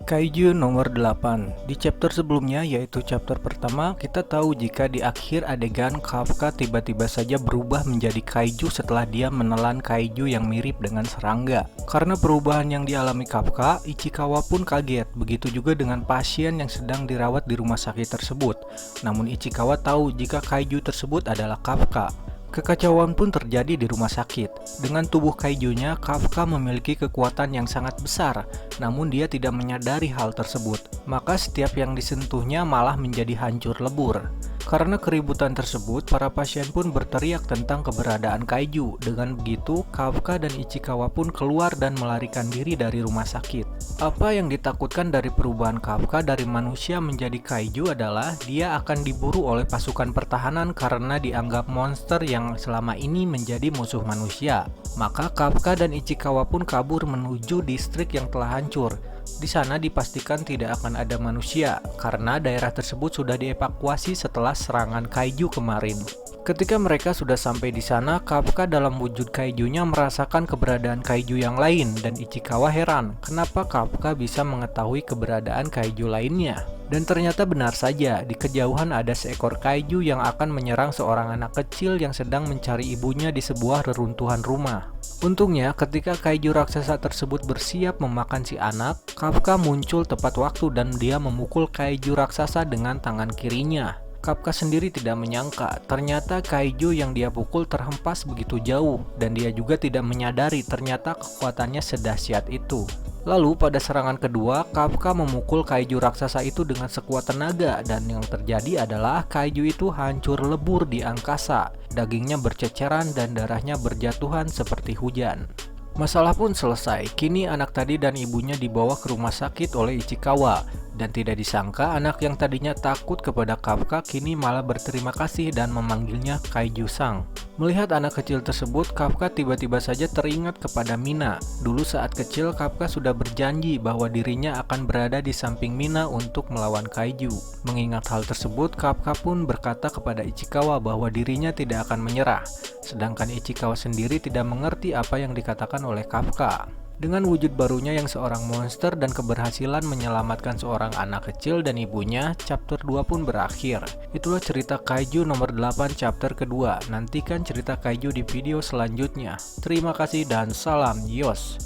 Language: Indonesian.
Kaiju nomor 8. Di chapter sebelumnya, yaitu chapter pertama, kita tahu jika di akhir adegan Kafka tiba-tiba saja berubah menjadi kaiju setelah dia menelan kaiju yang mirip dengan serangga. Karena perubahan yang dialami Kafka, Ichikawa pun kaget. Begitu juga dengan pasien yang sedang dirawat di rumah sakit tersebut. Namun Ichikawa tahu jika kaiju tersebut adalah Kafka. Kekacauan pun terjadi di rumah sakit. Dengan tubuh kaijunya, Kafka memiliki kekuatan yang sangat besar, namun dia tidak menyadari hal tersebut. Maka setiap yang disentuhnya malah menjadi hancur lebur. Karena keributan tersebut, para pasien pun berteriak tentang keberadaan kaiju. Dengan begitu, Kafka dan Ichikawa pun keluar dan melarikan diri dari rumah sakit. Apa yang ditakutkan dari perubahan Kafka dari manusia menjadi kaiju adalah dia akan diburu oleh pasukan pertahanan karena dianggap monster yang selama ini menjadi musuh manusia. Maka Kafka dan Ichikawa pun kabur menuju distrik yang telah hancur. Di sana dipastikan tidak akan ada manusia karena daerah tersebut sudah dievakuasi setelah serangan kaiju kemarin. Ketika mereka sudah sampai di sana, Kafka dalam wujud kaijunya merasakan keberadaan kaiju yang lain dan Ichikawa heran kenapa Kafka bisa mengetahui keberadaan kaiju lainnya. Dan ternyata benar saja, di kejauhan ada seekor kaiju yang akan menyerang seorang anak kecil yang sedang mencari ibunya di sebuah reruntuhan rumah. Untungnya, ketika kaiju raksasa tersebut bersiap memakan si anak, Kafka muncul tepat waktu dan dia memukul kaiju raksasa dengan tangan kirinya. Kafka sendiri tidak menyangka, ternyata kaiju yang dia pukul terhempas begitu jauh, dan dia juga tidak menyadari ternyata kekuatannya sedahsyat itu. Lalu pada serangan kedua, Kafka memukul kaiju raksasa itu dengan sekuat tenaga, dan yang terjadi adalah kaiju itu hancur lebur di angkasa, dagingnya berceceran dan darahnya berjatuhan seperti hujan. Masalah pun selesai, kini anak tadi dan ibunya dibawa ke rumah sakit oleh Ichikawa. Dan tidak disangka anak yang tadinya takut kepada Kafka kini malah berterima kasih dan memanggilnya Kaiju Sang. Melihat anak kecil tersebut, Kafka tiba-tiba saja teringat kepada Mina. Dulu saat kecil Kafka sudah berjanji bahwa dirinya akan berada di samping Mina untuk melawan Kaiju. Mengingat hal tersebut, Kafka pun berkata kepada Ichikawa bahwa dirinya tidak akan menyerah. Sedangkan Ichikawa sendiri tidak mengerti apa yang dikatakan oleh Kafka. Dengan wujud barunya yang seorang monster dan keberhasilan menyelamatkan seorang anak kecil dan ibunya, chapter 2 pun berakhir. Itulah cerita Kaiju nomor 8 chapter kedua. Nantikan cerita Kaiju di video selanjutnya. Terima kasih dan salam Yos.